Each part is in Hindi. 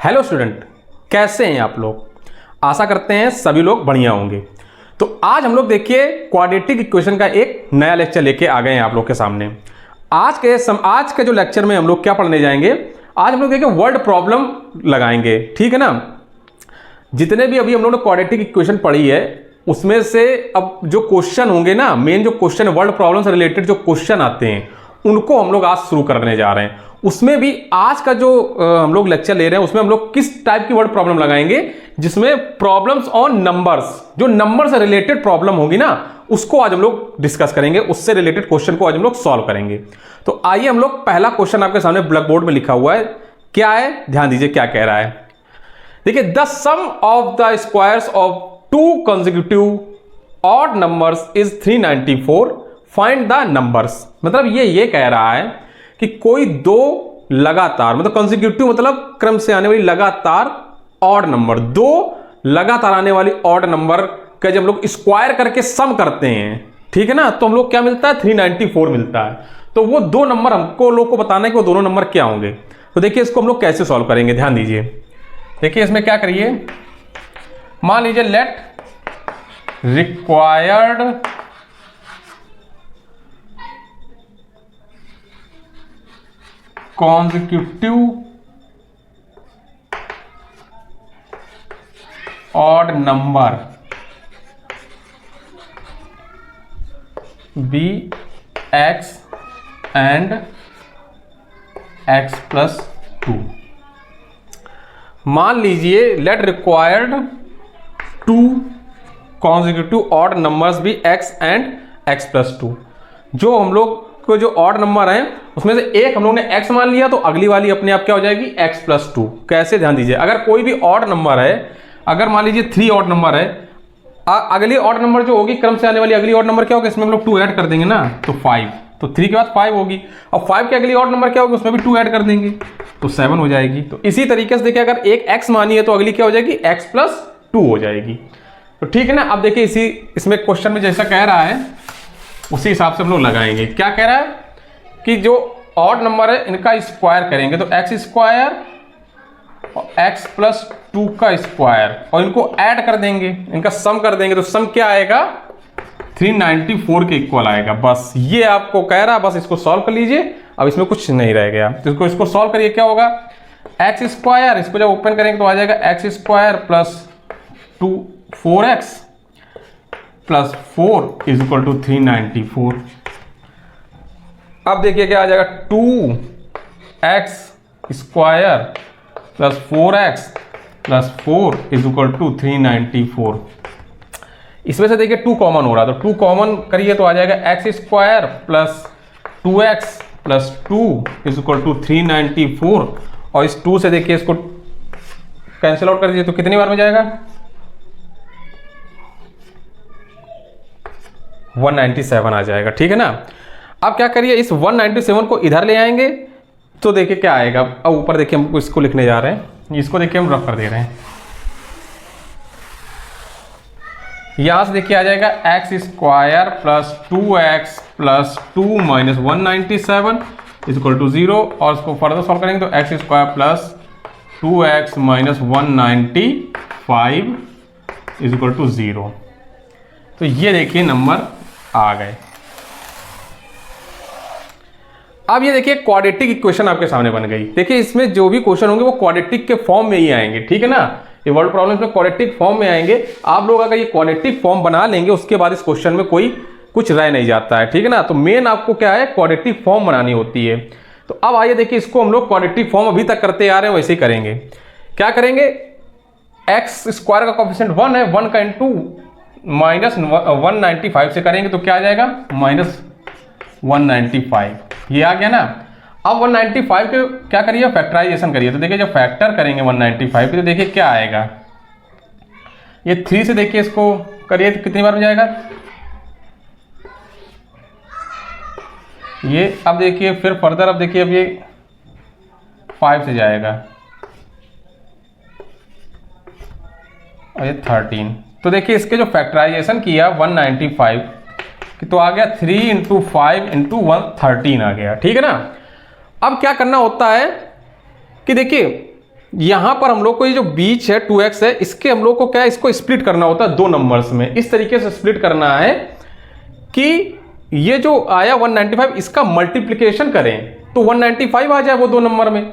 हेलो स्टूडेंट, कैसे हैं आप लोग। आशा करते हैं सभी लोग बढ़िया होंगे। तो आज हम लोग देखिए क्वाड्रेटिक इक्वेशन का एक नया लेक्चर लेके आ गए हैं आप लोग के सामने। आज के जो लेक्चर में हम लोग क्या पढ़ने जाएंगे, आज हम लोग देखिए वर्ड प्रॉब्लम लगाएंगे, ठीक है ना। जितने भी अभी हम लोग ने क्वाड्रेटिक इक्वेशन पढ़ी है उसमें से अब जो क्वेश्चन होंगे ना, मेन जो क्वेश्चन वर्ड प्रॉब्लम से रिलेटेड जो क्वेश्चन आते हैं उनको हम लोग आज शुरू करने जा रहे हैं। उसमें भी आज का जो हम लोग लेक्चर ले रहे हैं उसमें हम लोग किस टाइप की वर्ड प्रॉब्लम लगाएंगे, जिसमें प्रॉब्लम्स ऑन नंबर्स, जो नंबर से रिलेटेड प्रॉब्लम होगी ना उसको आज हम लोग डिस्कस करेंगे, उससे रिलेटेड क्वेश्चन को आज हम लोग सॉल्व करेंगे। तो आइए हम लोग पहला क्वेश्चन आपके सामने ब्लैक बोर्ड में लिखा हुआ है, क्या है ध्यान दीजिए क्या कह रहा है। देखिए, the sum of the squares of two consecutive odd numbers is 394, find the numbers. मतलब ये कह रहा है कि कोई दो लगातार, मतलब कंसेक्यूटिव मतलब क्रम से आने वाली लगातार ऑड नंबर, दो लगातार आने वाली ऑड नंबर का जब हम लोग स्क्वायर करके सम करते हैं, ठीक है ना, तो हम लोग क्या मिलता है 394 मिलता है। तो वो दो नंबर हमको लोग को बताना है कि वो दोनों नंबर क्या होंगे। तो देखिए इसको हम लोग कैसे सॉल्व करेंगे, ध्यान दीजिए। देखिए इसमें क्या करिए, मान लीजिए let required consecutive odd number be x and x plus 2। मान लीजिए let required two consecutive odd numbers be x and x plus 2। जो हम लोग को जो ऑड नंबर है उसमें से एक हम लोग ने x मान लिया तो अगली वाली अपने आप क्या हो जाएगी x प्लस 2। कैसे, ध्यान दीजिए, अगर कोई भी ऑड नंबर है, अगर मान लीजिए 3 ऑड नंबर है, अगली ऑड नंबर जो होगी क्रम से आने वाली अगली ऑड नंबर क्या होगी, इसमें हम लोग 2 ऐड कर देंगे ना, तो 5, तो 3 के बाद 5 होगी, और 5 की अगली ऑड नंबर क्या होगी उसमें भी 2 ऐड कर देंगे तो 7 हो जाएगी। तो इसी तरीके से देखिए, अगर एक x मानी है तो अगली क्या हो जाएगी x प्लस 2 हो जाएगी। तो ठीक है ना। अब देखिए इसमें क्वेश्चन में जैसा कह रहा है उसी हिसाब से हम लोग लगाएंगे। क्या कह रहा है कि जो ऑड नंबर है इनका स्क्वायर करेंगे तो एक्स स्क्वायर और एक्स प्लस 2 का स्क्वायर, और इनको ऐड कर देंगे, इनका सम कर देंगे, तो सम क्या आएगा 394 के इक्वल आएगा। बस ये आपको कह रहा है, बस इसको सॉल्व कर लीजिए, अब इसमें कुछ नहीं रह गया। तो इसको सॉल्व करिए, क्या होगा एक्स स्क्वायर, इसको जब ओपन करेंगे तो आ जाएगा x square plus 4x plus 4 is equal to 394। अब देखिए क्या आ जाएगा 2x square plus 4x plus 4 is equal to 394। इसमें से देखिए 2 कॉमन हो रहा है, तो 2 कॉमन करिए तो आ जाएगा x square plus 2x plus 2 is equal to 394, और इस 2 से देखिए इसको कैंसिल आउट कर दीजिए तो कितनी बार में जाएगा 197 आ जाएगा, ठीक है ना। अब क्या करिए, इस 197 को इधर ले आएंगे तो देखिए क्या आएगा। अब ऊपर देखिए हम इसको लिखने जा रहे हैं, इसको देखिए हम रफ कर दे रहे हैं। यहां से देखिए आ जाएगा x square plus 2x plus 2 minus 197 is equal to 0, और इसको फर्दर सॉल्व करेंगे तो x square plus 2x minus 195 is equal to 0। तो ये देखिए नंबर आ गए। अब ये देखिए क्वाड्रेटिक इक्वेशन आपके सामने बन गई। देखिए इसमें जो भी क्वेश्चन होंगे वो क्वाड्रेटिक के फॉर्म में ही आएंगे, ठीक है ना। ये वर्ड प्रॉब्लम्स में क्वाड्रेटिक फॉर्म में आएंगे। आप लोग अगर ये क्वाड्रेटिक फॉर्म बना लेंगे उसके बाद इस क्वेश्चन में कोई कुछ रह नहीं जाता है, ठीक है ना। तो मेन आपको क्या है, क्वाड्रेटिक फॉर्म बनानी होती है। तो अब आइए देखिए, इसको हम लोग क्वाड्रेटिक फॉर्म अभी तक करते आ रहे हैं वैसे ही करेंगे। क्या करेंगे, एक्स स्क्वायर का कोएफिशिएंट 1 है, 1 का इंटू माइनस 195 से करेंगे तो क्या आ जाएगा माइनस 195, ये आ गया ना। अब 195 के क्या करिए, फैक्टराइजेशन करिए। तो देखिए जब फैक्टर करेंगे 195 तो देखिए क्या आएगा, ये 3 से देखिए इसको करिए तो कितनी बार में जाएगा ये। अब देखिए फिर फर्दर, अब देखिए अब ये 5 से जाएगा और ये 13। तो देखिए इसके जो फैक्टराइजेशन किया 195 तो आ गया 3 इंटू 5 इंटू 113 आ गया, ठीक है ना। अब क्या करना होता है कि देखिए यहाँ पर हम लोग को ये जो बीच है 2x है, इसके हम लोग को क्या है, इसको स्प्लिट करना होता है दो नंबर्स में। इस तरीके से स्प्लिट करना है कि ये जो आया 195 इसका मल्टीप्लिकेशन करें तो 195 आ जाए वो दो नंबर में,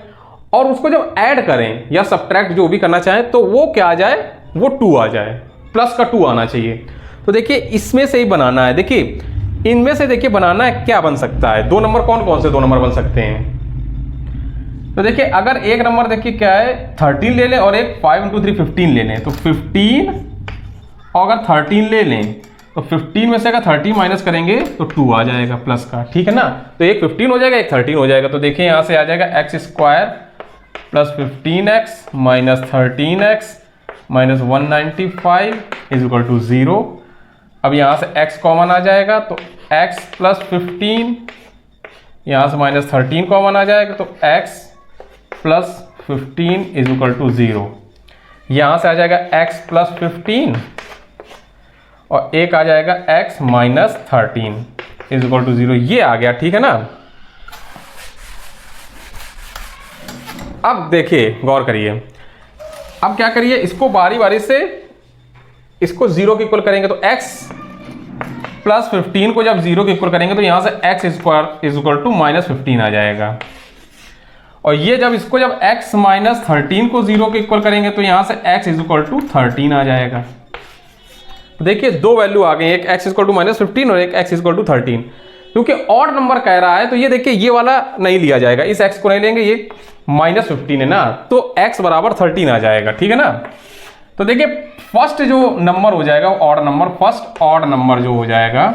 और उसको जब ऐड करें या सब्ट्रैक्ट जो भी करना चाहें तो वो क्या आ जाए, वो 2 आ जाए, प्लस का 2 आना चाहिए। तो देखिए इसमें से ही बनाना है। देखिए इनमें से देखिए बनाना है, क्या बन सकता है, दो नंबर कौन कौन से दो नंबर बन सकते हैं। तो देखिए अगर एक नंबर देखिए क्या है 13 ले लें और एक 5 × 3 15 ले लें, तो 15 और अगर 13 ले लें तो 15 में से अगर 30 माइनस करेंगे तो 2 आ जाएगा प्लस का, ठीक है ना। तो एक 15 हो जाएगा, एक 13 हो जाएगा। तो देखिए यहाँ से आ जाएगा x² plus 15x minus 13x minus 195 is equal to 0। अब यहाँ से x कॉमन आ जाएगा तो x प्लस 15, यहाँ से माइनस 13 कॉमन आ जाएगा तो x plus 15 is equal to 0। यहाँ से आ जाएगा x प्लस 15 और एक आ जाएगा x minus 13 is equal to 0। ये आ गया, ठीक है ना। अब देखिए गौर करिए, अब क्या करिए, इसको बारी बारी से इसको 0 के इक्वल करेंगे तो x प्लस 15 को जब 0 के इक्वल करेंगे तो यहाँ से x² is equal to minus 15 आ जाएगा। और ये जब इसको जब x माइनस 13 को 0 के इक्वल करेंगे तो यहाँ से x इज इक्वल टू 13 आ जाएगा। तो देखिए दो वैल्यू आ गई, एक x इक्वल टू माइनस 15 और एक x इक्वल टू 13। क्योंकि ऑड नंबर कह रहा है तो ये देखिए ये वाला नहीं लिया जाएगा, इस x को नहीं लेंगे, ये माइनस 15 है ना, तो x बराबर 13 आ जाएगा, ठीक है ना। तो देखिए फर्स्ट जो नंबर हो जाएगा odd number, first odd number जो हो जाएगा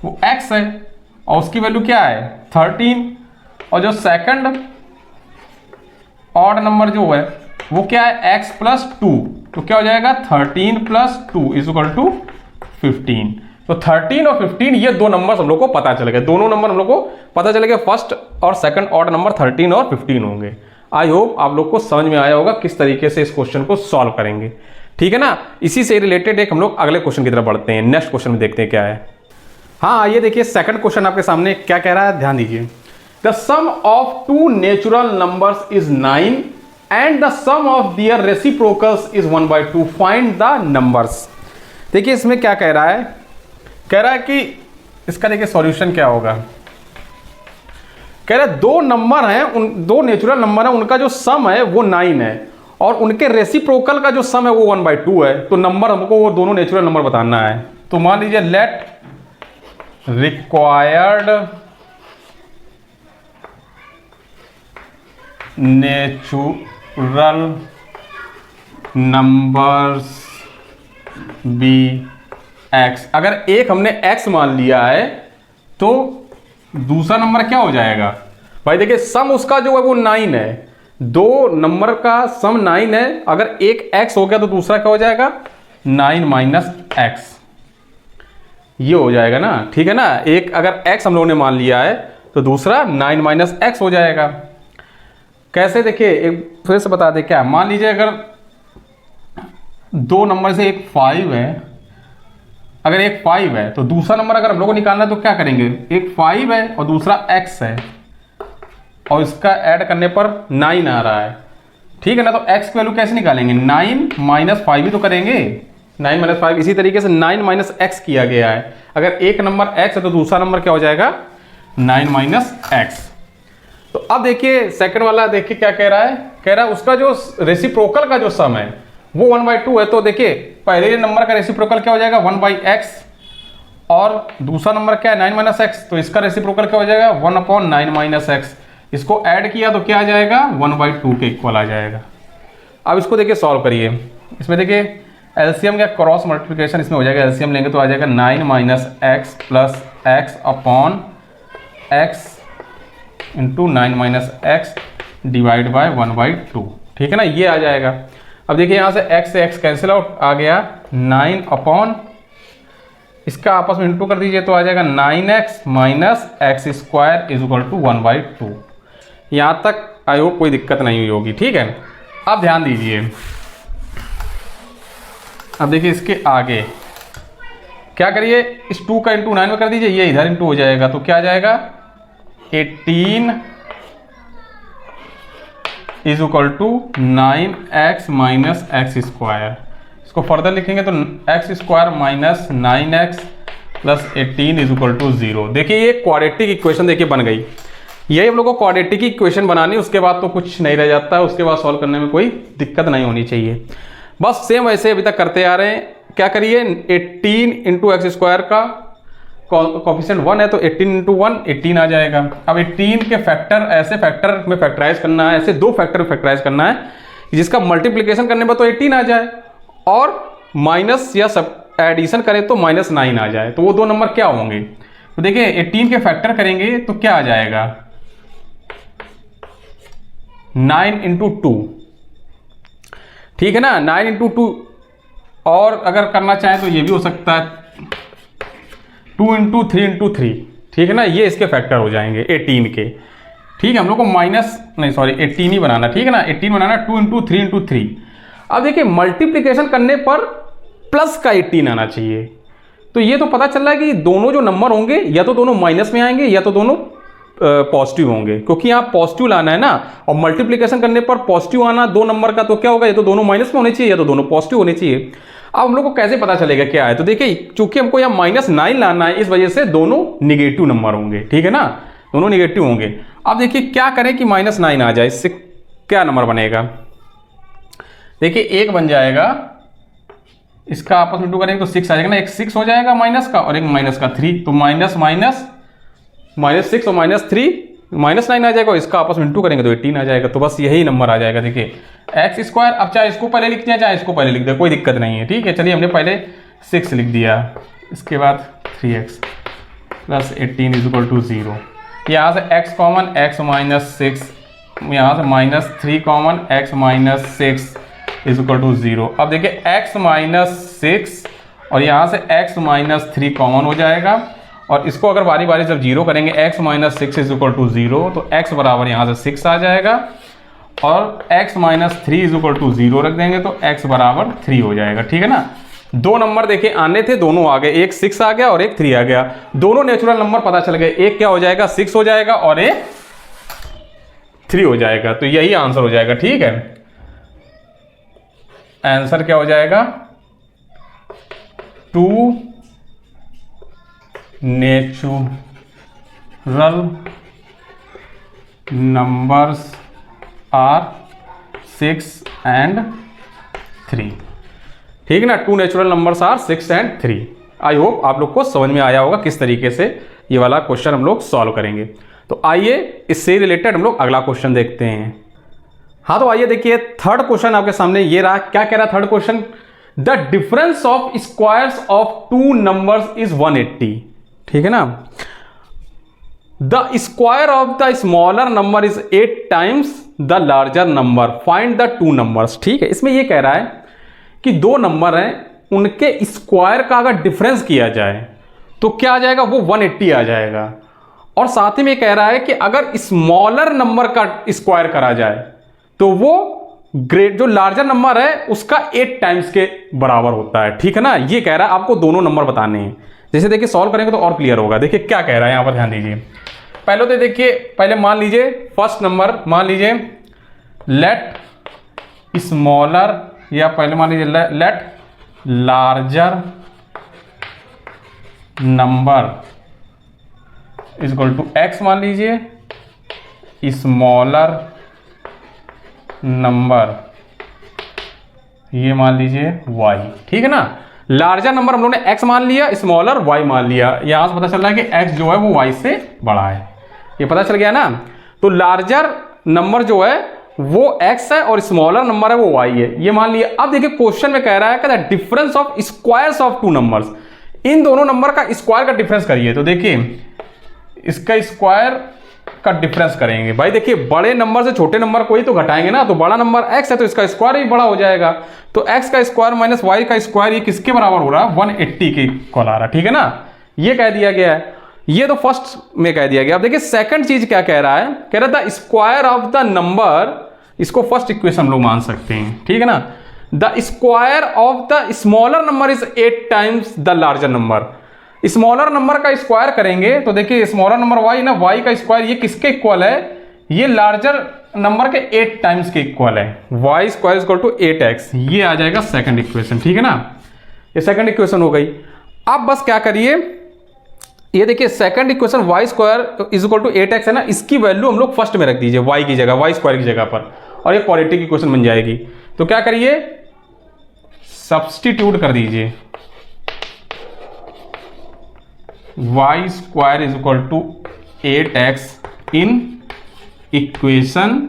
वो x है और उसकी वैल्यू क्या है 13, और जो सेकंड ऑड नंबर जो है वो क्या है x प्लस 2, तो क्या हो जाएगा 13 प्लस 2 इज इक्वल टू 15। तो 13 और 15 ये दो नंबर हम लोग को पता चल गए, दोनों नंबर हम लोग को पता चल गए, फर्स्ट और सेकंड ऑड नंबर 13 और 15 होंगे। आई होप आप लोग को समझ में आया होगा किस तरीके से इस क्वेश्चन को सॉल्व करेंगे, ठीक है ना। इसी से रिलेटेड एक हम लोग अगले क्वेश्चन की तरफ बढ़ते हैं, नेक्स्ट क्वेश्चन में देखते हैं क्या है। हाँ आइए देखिए सेकंड क्वेश्चन आपके सामने क्या कह रहा है, ध्यान दीजिए। The sum of two natural numbers is 9 and the sum of their reciprocals is 1/2, find the numbers. देखिए इसमें क्या कह रहा है, कह रहा है कि इसका देखिए सॉल्यूशन क्या होगा। कह रहा है दो नंबर हैं, उन दो नेचुरल नंबर हैं, उनका जो सम है वो 9 है और उनके रेसिप्रोकल का जो सम है वो 1/2 है। तो नंबर हमको वो दोनों नेचुरल नंबर बताना है। तो मान लीजिए let required natural numbers be x। अगर एक हमने x मान लिया है तो दूसरा नंबर क्या हो जाएगा भाई, देखिए सम उसका जो है वो 9 है, दो नंबर का सम 9 है, अगर एक x हो गया तो दूसरा क्या हो जाएगा 9 माइनस x, ये हो जाएगा ना, ठीक है ना। एक अगर x हम लोगों ने मान लिया है तो दूसरा 9 माइनस x हो जाएगा। कैसे, देखिए एक फिर से बता दे, क्या मान लीजिए अगर दो नंबर से एक 5 है, अगर एक 5 है तो दूसरा नंबर अगर हम लोग को निकालना है तो क्या करेंगे, एक 5 है और दूसरा x है और इसका ऐड करने पर 9 आ रहा है, ठीक है ना। तो x की वैल्यू कैसे निकालेंगे, 9 माइनस 5 ही तो करेंगे, 9 माइनस 5। इसी तरीके से 9 माइनस x किया गया है, अगर एक नंबर x है तो दूसरा नंबर क्या हो जाएगा 9 माइनस x। तो अब देखिए सेकंड वाला देखिए क्या कह रहा है, कह रहा है उसका जो रेसिप्रोकल का जो सम है वो 1/2 है। तो देखिए पहले नंबर का रेसिप्रोकल क्या हो जाएगा 1/x और दूसरा नंबर क्या है 9 माइनस x, तो इसका रेसिप्रोकल क्या हो जाएगा 1/9 माइनस x। इसको ऐड किया तो क्या आ जाएगा 1/2 के इक्वल आ जाएगा। अब इसको देखिए सॉल्व करिए, इसमें देखिए एलसीएम या क्रॉस मल्टीप्लिकेशन इसमें हो जाएगा, एलसीएम लेंगे तो आ जाएगा 9 minus x plus x upon x into 9 minus x divide by 1/2, ठीक है ना, ये आ जाएगा। अब देखिए यहाँ से x से x कैंसिल आउट आ गया, 9 अपॉन इसका आपस में इंटू कर दीजिए तो आ जाएगा 9x minus x square is equal to 1/2। यहाँ तक आई होप कोई दिक्कत नहीं हुई होगी, ठीक है। अब ध्यान दीजिए, अब देखिए इसके आगे क्या करिए, इस 2 का इंटू 9 में कर दीजिए, ये इधर इंटू हो जाएगा तो क्या आ जाएगा 18 is equal to 9x minus x square. इसको फर्दर लिखेंगे तो x square minus 9x plus 18 is equal to 0। देखिए ये क्वाड्रेटिक इक्वेशन देखिए बन गई। यही हम लोग को क्वाड्रेटिक इक्वेशन बनानी, उसके बाद तो कुछ नहीं रह जाता है, उसके बाद सॉल्व करने में कोई दिक्कत नहीं होनी चाहिए। बस सेम वैसे अभी तक करते आ रहे हैं। क्या करिए 18 इंटू एक्स स्क्वायर का कोफिशिएंट 1 है तो 18 इंटू 1 18 आ जाएगा। अब 18 के फैक्टर ऐसे फैक्टर में फैक्टराइज करना है, ऐसे दो फैक्टर में फैक्टराइज करना है जिसका मल्टीप्लिकेशन करने पर तो 18 आ जाए और माइनस या सब एडिशन करें तो -9 आ जाए। तो वो दो नंबर क्या होंगे? तो देखिए 18 के फैक्टर करेंगे तो क्या आ जाएगा 9 इंटू 2, ठीक है ना, 9 इंटू 2। और अगर करना चाहें तो ये भी हो सकता है 2 इंटू 3 इंटू 3, ठीक है ना, ये इसके फैक्टर हो जाएंगे 18 के। ठीक है, हम लोग को 18 ही बनाना, ठीक है ना, 18 बनाना 2 इंटू 3 इंटू 3। अब देखिए मल्टीप्लिकेशन करने पर प्लस का 18 आना चाहिए। तो ये तो पता चल रहा है कि दोनों जो नंबर होंगे या तो दोनों माइनस में आएंगे या तो दोनों पॉजिटिव होंगे, क्योंकि यहाँ पॉजिटिव लाना है ना, और मल्टीप्लिकेशन करने पर पॉजिटिव आना दो नंबर का, तो क्या होगा, या तो दोनों माइनस में होने चाहिए या तो दोनों पॉजिटिव होने चाहिए। अब हम लोग को कैसे पता चलेगा क्या है? तो देखिए चूंकि हमको यहाँ -9 लाना है, इस वजह से दोनों निगेटिव नंबर होंगे, ठीक है ना, दोनों निगेटिव होंगे। अब देखिए क्या करें कि -9 आ जाए, इससे क्या नंबर बनेगा? देखिए एक बन जाएगा, इसका आपस में 2 करेंगे तो 6 आ जाएगा ना, एक 6 हो जाएगा माइनस का और एक माइनस का 3, तो -6 और -3 -9 आ जाएगा, और इसका आपस में 2 करेंगे तो 18 आ जाएगा। तो बस यही नंबर आ जाएगा। देखिए एक्स स्क्वायर, अब चाहे इसको पहले लिखते हैं चाहे इसको पहले लिख दे, कोई दिक्कत नहीं है, ठीक है। चलिए हमने पहले 6 लिख दिया, इसके बाद 3x plus 18 is equal to 0। यहाँ से x कॉमन x माइनस 6, यहाँ से -3 common x minus 6 is equal to 0। अब देखिए x माइनस 6 और यहाँ से x माइनस 3 कॉमन हो जाएगा, और इसको अगर बारी बारी जब 0 करेंगे x minus 6 is equal to 0, तो x बराबर यहाँ से 6 आ जाएगा, और x minus 3 is equal to 0 रख देंगे तो x बराबर 3 हो जाएगा, ठीक है ना। दो नंबर देखिए आने थे, दोनों आ गए, एक 6 आ गया और एक 3 आ गया, दोनों नेचुरल नंबर पता चल गए। एक क्या हो जाएगा 6 हो जाएगा और एक 3 हो जाएगा, तो यही आंसर हो जाएगा, ठीक है। आंसर क्या हो जाएगा 2 नेचुरल नंबर्स आर 6 and 3, ठीक है ना, 2 natural numbers are 6 and 3। I hope आप लोग को समझ में आया होगा किस तरीके से ये वाला क्वेश्चन हम लोग सॉल्व करेंगे। तो आइए इससे रिलेटेड हम लोग अगला क्वेश्चन देखते हैं। हाँ तो आइए देखिए थर्ड क्वेश्चन आपके सामने ये रहा। क्या कह रहा third question? The difference of squares of 2 numbers is 180, ठीक है ना। The square of the smaller number is 8 times the larger number, find the 2 numbers. ठीक है, इसमें ये कह रहा है कि दो नंबर हैं, उनके स्क्वायर का अगर डिफरेंस किया जाए तो क्या आ जाएगा, वो 180 आ जाएगा। और साथ ही में कह रहा है कि अगर स्मॉलर नंबर का स्क्वायर करा जाए तो वो ग्रेट जो लार्जर नंबर है उसका 8 टाइम्स के बराबर होता है, ठीक है ना। ये कह रहा है आपको दोनों नंबर बताने हैं। जैसे देखिए सॉल्व करेंगे तो और क्लियर होगा। देखिए क्या कह रहा है, यहां पर ध्यान दीजिए। पहले तो देखिए, पहले मान लीजिए फर्स्ट नंबर मान लीजिए लेट स्मॉलर, या पहले मान लीजिए let larger number is equal to x मान लीजिए, स्मॉलर नंबर ये मान लीजिए y, ठीक है ना। लार्जर नंबर हम लोगों ने x मान लिया, स्मॉलर y मान लिया। यहां से पता चल रहा है कि x जो है वो y से बड़ा है, ये पता चल गया ना। तो लार्जर नंबर जो है वो x है और स्मॉलर नंबर है वो y है, ये मान लिया। अब देखिए क्वेश्चन में कह रहा है कि difference of squares of 2 numbers, इन दोनों नंबर का स्क्वायर का डिफरेंस करिए। तो देखिए इसका स्क्वायर का डिफरेंस करेंगे भाई। देखिए बड़े नंबर से छोटे नंबर को ही तो घटाएंगे ना, तो बड़ा नंबर x है तो इसका स्क्वायर भी बड़ा हो जाएगा। तो x का स्क्वायर माइनस y का स्क्वायर ये किसके बराबर हो रहा है, 180 के इक्वल आ रहा है, ठीक है ना। ये कह दिया गया है, ये तो फर्स्ट में कह दिया गया। अब देखिए सेकंड चीज क्या कह रहा है, कह रहा था स्क्वायर ऑफ द नंबर, इसको फर्स्ट इक्वेशन हम लोग मान सकते हैं, ठीक है ना। The square of the smaller number is 8 times the larger number. Smaller number का स्क्वायर करेंगे तो देखिए स्मॉलर नंबर y ना, y का स्क्वायर ये किसके इक्वल है, ये लार्जर नंबर के 8 टाइम्स के इक्वल है, Y square equal to 8x, ये आ जाएगा सेकंड इक्वेशन, ठीक है ना, ये सेकंड इक्वेशन हो गई। अब बस क्या करिए, ये देखिए second equation y square is equal to 8x है ना, इसकी वैल्यू हम लोग फर्स्ट में रख दीजिए y की जगह, वाई स्क्वायर की जगह पर, और ये क्वाड्रेटिक इक्वेशन बन जाएगी। तो क्या करिए, सब्स्टिट्यूट कर दीजिए y square is equal to 8x in equation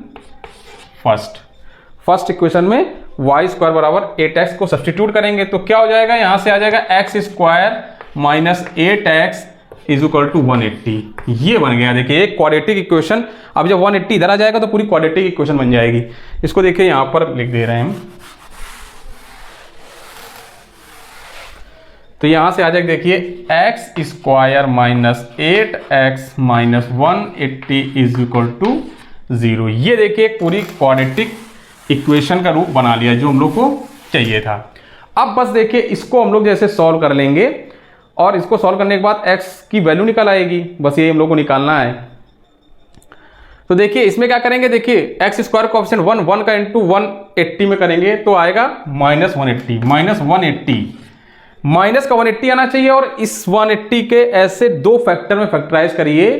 first equation में वाई स्क्वायर बराबर 8x को सब्स्टिट्यूट करेंगे तो क्या हो जाएगा, यहां से आ जाएगा x square minus 8x is equal to 180। ये बन गया, देखिए एक क्वाड्रेटिक इक्वेशन। अब जब 180 इधर आ जाएगा तो पूरी क्वाड्रेटिक इक्वेशन बन जाएगी। इसको देखिए यहां पर लिख दे रहे हैं हम, तो यहां से आ जाएगा, देखिए x square minus 8x minus 180 is equal to 0। ये देखिए पूरी क्वाड्रेटिक इक्वेशन का रूप बना लिया जो हम लोग को चाहिए था। अब बस देखिए इसको हम लोग जैसे सॉल्व कर लेंगे और इसको सॉल्व करने के बाद x की वैल्यू निकल आएगी, बस ये हम लोग को निकालना है। तो देखिए इसमें क्या करेंगे, देखिए x स्क्वायर कोएफिशिएंट 1 का इंटू 180 में करेंगे तो आएगा माइनस 180, माइनस का 180 आना चाहिए, और इस 180 के ऐसे दो फैक्टर में फैक्टराइज करिए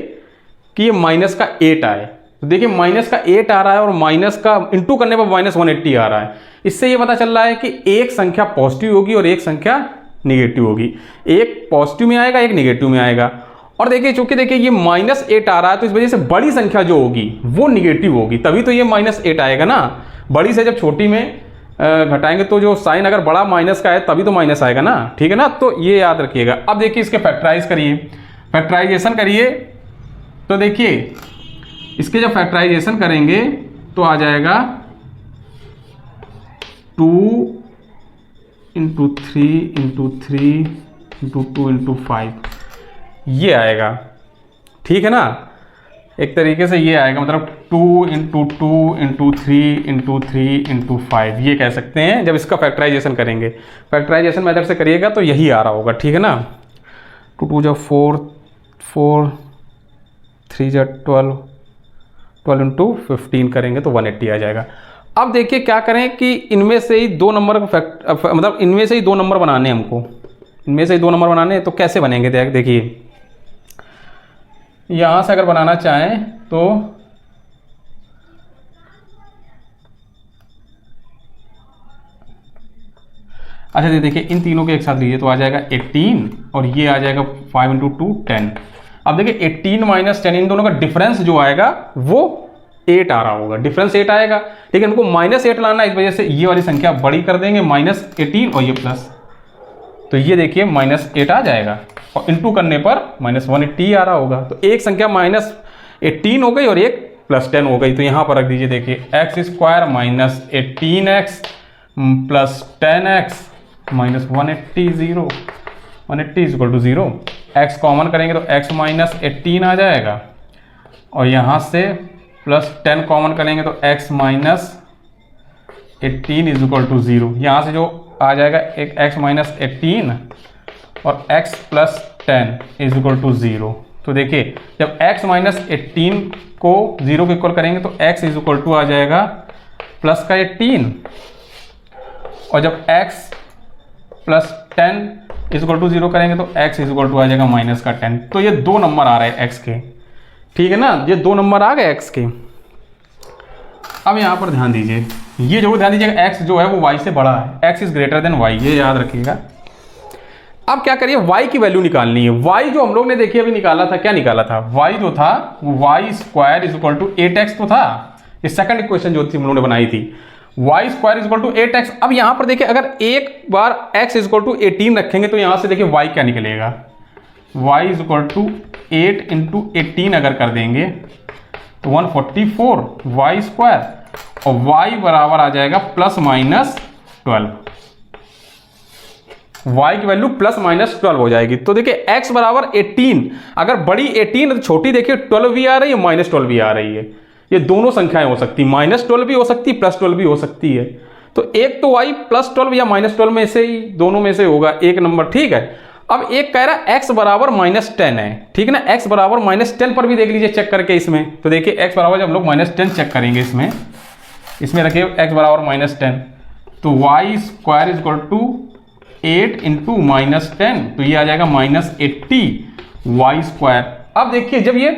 कि ये माइनस का 8 आए। तो देखिए माइनस का 8 आ रहा है और माइनस का इंटू करने पर माइनस 180 आ रहा है। इससे ये पता चल रहा है कि एक संख्या पॉजिटिव होगी और एक संख्या निगेटिव होगी, एक पॉजिटिव में आएगा एक निगेटिव में आएगा। और देखिए चूंकि देखिए ये माइनस 8 आ रहा है तो इस वजह से बड़ी संख्या जो होगी वो निगेटिव होगी, तभी तो ये माइनस 8 आएगा ना। बड़ी से जब छोटी में घटाएंगे तो जो साइन अगर बड़ा माइनस का है तभी तो माइनस आएगा ना, ठीक है ना, तो ये याद रखिएगा। अब देखिए इसके फैक्टराइज करिए, फैक्टराइजेशन करिए, तो देखिए इसके जब फैक्टराइजेशन करेंगे तो आ जाएगा 2 इंटू 3 इंटू 3 इंटू 2 इंटू 5, ये आएगा, ठीक है ना। एक तरीके से ये आएगा, मतलब 2 इंटू 2 इंटू 3 इंटू 3 इंटू 5, ये कह सकते हैं जब इसका फैक्टराइजेशन करेंगे। फैक्टराइजेशन मेथड से करिएगा तो यही आ रहा होगा, ठीक है ना। 2 2 जब 4 4 3 जब 12 इंटू 15 करेंगे तो 180 आ जाएगा। अब देखिए क्या करें कि इनमें से ही दो नंबर मतलब इनमें से ही दो नंबर बनाने हैं हमको, इनमें से ही दो नंबर बनाने हैं, तो कैसे बनेंगे देखिए यहां से अगर बनाना चाहें तो अच्छा देखिए इन तीनों के एक साथ लीजिए तो आ जाएगा 18 और ये आ जाएगा 5 इंटू 2 10। अब देखिए 18 माइनस 10 इन दोनों का डिफरेंस जो आएगा वो 8 आ रहा होगा, डिफरेंस 8 आएगा, ठीक है। इनको माइनस 8 लाना है, इस वजह से ये वाली संख्या बड़ी कर देंगे, माइनस 18 और ये प्लस, तो ये देखिए माइनस 8 आ जाएगा और इंटू करने पर माइनस 180 आ रहा होगा। तो एक संख्या माइनस 18 हो गई और एक प्लस 10 हो गई, तो यहाँ पर रख दीजिए, देखिए x square minus 18x plus 10x minus 180 0, 180 is equal to 0। X common करेंगे तो x माइनस 18 आ जाएगा और यहाँ से प्लस 10 कॉमन करेंगे तो x minus 18 is equal to 0। यहाँ से जो आ जाएगा एक x माइनस 18 और x plus 10 is equal to 0। तो देखिए जब x माइनस 18 को 0 के इक्वल करेंगे तो x इज इक्वल टू आ जाएगा प्लस का 18, और जब x plus 10 is equal to 0 करेंगे तो x इज इक्वल टू आ जाएगा माइनस का 10। तो ये दो नंबर आ रहे हैं x के, ठीक है ना, ये दो नंबर आ गए x के। अब यहाँ पर ध्यान दीजिए, ये जरूर ध्यान दीजिएगा x जो है वो y से बड़ा है, x is greater than y, ये याद रखिएगा। अब क्या करिए, y की वैल्यू निकालनी है। y जो हम लोग ने देखिए अभी निकाला था, क्या निकाला था, y जो था वो y square is equal to 8x तो था, ये सेकंड इक्वेशन जो थी हम लोगों ने बनाई थी, y square is equal to 8x। अब यहाँ पर देखिए अगर एक बार x इज इक्वल टू 18 रखेंगे तो यहाँ से देखिए y क्या निकलेगा, y is equal to 8 into 18 अगर कर देंगे तो 144 y स्क्वायर, और y बराबर आ जाएगा प्लस माइनस 12, y की वैल्यू प्लस माइनस 12 हो जाएगी। तो देखिए x बराबर 18, अगर बड़ी 18 तो छोटी देखिए 12 भी आ रही है, माइनस 12 भी आ रही है, ये दोनों संख्याएं हो सकती, माइनस 12 भी हो सकती, प्लस 12 भी हो सकती है। तो एक तो y प्लस 12 या माइनस 12 में से ही, दोनों में से होगा एक नंबर, ठीक है। अब एक कह रहा है x बराबर -10 है, ठीक है ना। x बराबर -10 पर भी देख लीजिए चेक करके इसमें, तो देखिए x बराबर जब हम लोग -10 चेक करेंगे इसमें रखिए x बराबर -10, तो y square is equal to 8 into -10, तो ये आ जाएगा -80 y स्क्वायर। अब देखिए जब ये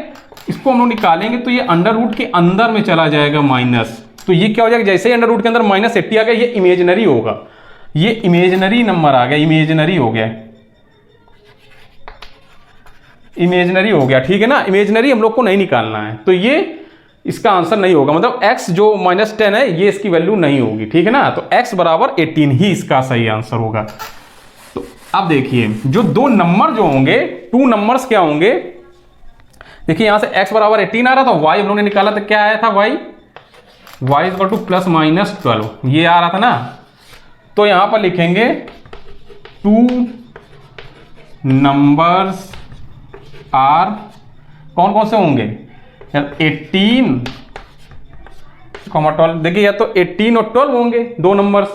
इसको हम लोग निकालेंगे तो ये अंडर रूट के अंदर में चला जाएगा माइनस, तो ये क्या हो जाएगा, जैसे ही अंडर रूट के अंदर -80 आ गया ये इमेजिनरी होगा, ये इमेजिनरी नंबर आ गया, इमेजिनरी हो गया, इमेजिनरी हो गया, ठीक है ना। इमेजिनरी हम लोग को नहीं निकालना है, तो ये इसका आंसर नहीं होगा, मतलब x जो -10 है ये इसकी वैल्यू नहीं होगी, ठीक है ना। तो x बराबर 18 ही इसका सही आंसर होगा। तो अब देखिए जो दो नंबर जो होंगे, टू नंबर्स क्या होंगे, देखिए यहां से x बराबर 18 आ रहा था, y हम लोगों ने निकाला था, क्या आया था y इक्वल टू +-12 ये आ रहा था ना। तो यहां पर लिखेंगे टू नंबर्स आर, कौन कौन से होंगे, 18, 12, देखिए या तो 18 और 12 होंगे दो नंबर्स,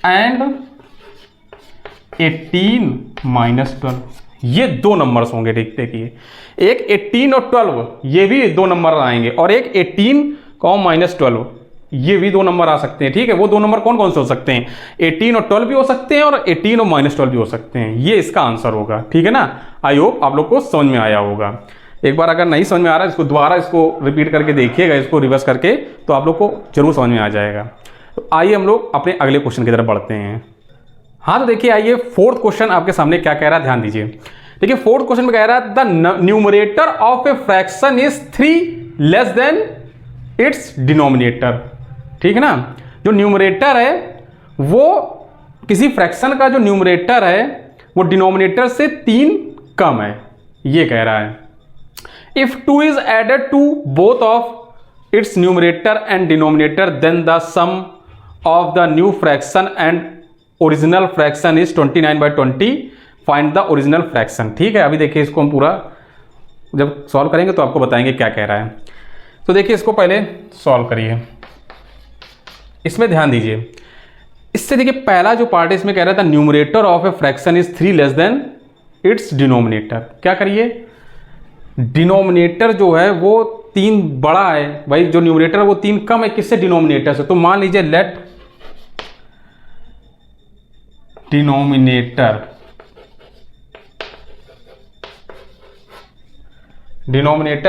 एंड 18 -12 ये दो नंबर्स होंगे, ठीक। देखिए एक 18 और 12 ये भी दो नंबर आएंगे, और एक 18 -12 ये भी दो नंबर आ सकते हैं, ठीक है। वो दो नंबर कौन कौन से हो सकते हैं, 18 और 12 भी हो सकते हैं, और 18 और -12 भी हो सकते हैं, ये इसका आंसर होगा, ठीक है ना। आई होप आप लोग को समझ में आया होगा। एक बार अगर नहीं समझ में आ रहा है इसको दोबारा इसको रिपीट करके देखिएगा, इसको रिवर्स करके, तो आप लोग को जरूर समझ में आ जाएगा। तो आइए हम लोग अपने अगले क्वेश्चन की तरफ बढ़ते हैं। हाँ तो देखिए आइए फोर्थ क्वेश्चन आपके सामने क्या कह रहा है, ध्यान दीजिए। देखिए फोर्थ क्वेश्चन में कह रहा है the numerator of a fraction is 3 less than it's denominator, ठीक है ना। जो न्यूमरेटर है वो किसी फ्रैक्शन का जो न्यूमरेटर है वो डिनोमिनेटर से 3 कम है, ये कह रहा है। इफ 2 इज added to both of its numerator and denominator then the sum of the new fraction and original fraction is 29/20, find the original fraction, ठीक है। अभी देखिए इसको हम पूरा जब सॉल्व करेंगे तो आपको बताएंगे क्या कह रहा है। तो देखिए इसको पहले सॉल्व करिए, इसमें ध्यान दीजिए। इससे देखिए पहला जो पार्ट है इसमें कह रहा था numerator of a fraction is 3 less than it's denominator. क्या करिए, डिनोमिनेटर जो है वो 3 बड़ा है भाई, जो न्यूमरेटर है वो 3 कम है किससे, डिनोमिनेटर से। तो मान लीजिए लेट डिनोमिनेटर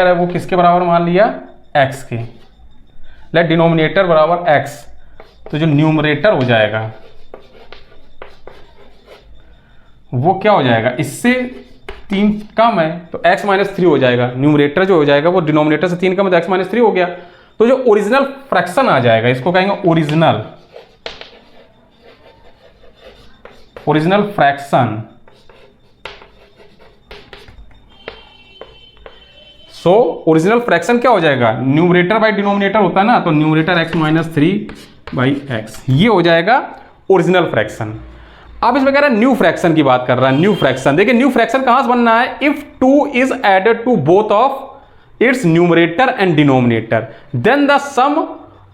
है वो किसके बराबर मान लिया, x के। लेट डिनोमिनेटर बराबर x, तो जो न्यूमरेटर हो जाएगा वो क्या हो जाएगा, इससे 3 कम है तो x -3 हो जाएगा। न्यूमरेटर जो हो जाएगा वो डिनोमिनेटर से 3 कम है तो x -3 हो गया। तो जो ओरिजिनल फ्रैक्शन आ जाएगा इसको कहेंगे original fraction. So original fraction क्या हो जाएगा, न्यूमरेटर बाई डिनोमिनेटर होता है ना, तो न्यूमरेटर x -3/x ये हो जाएगा ओरिजिनल फ्रैक्शन। अब इसमें कह रहा है न्यू फ्रैक्शन की बात कर रहा है, न्यू फ्रैक्शन। देखिए न्यू फ्रैक्शन कहां से बनना है, इफ 2 इज added to both of its numerator and denominator then the sum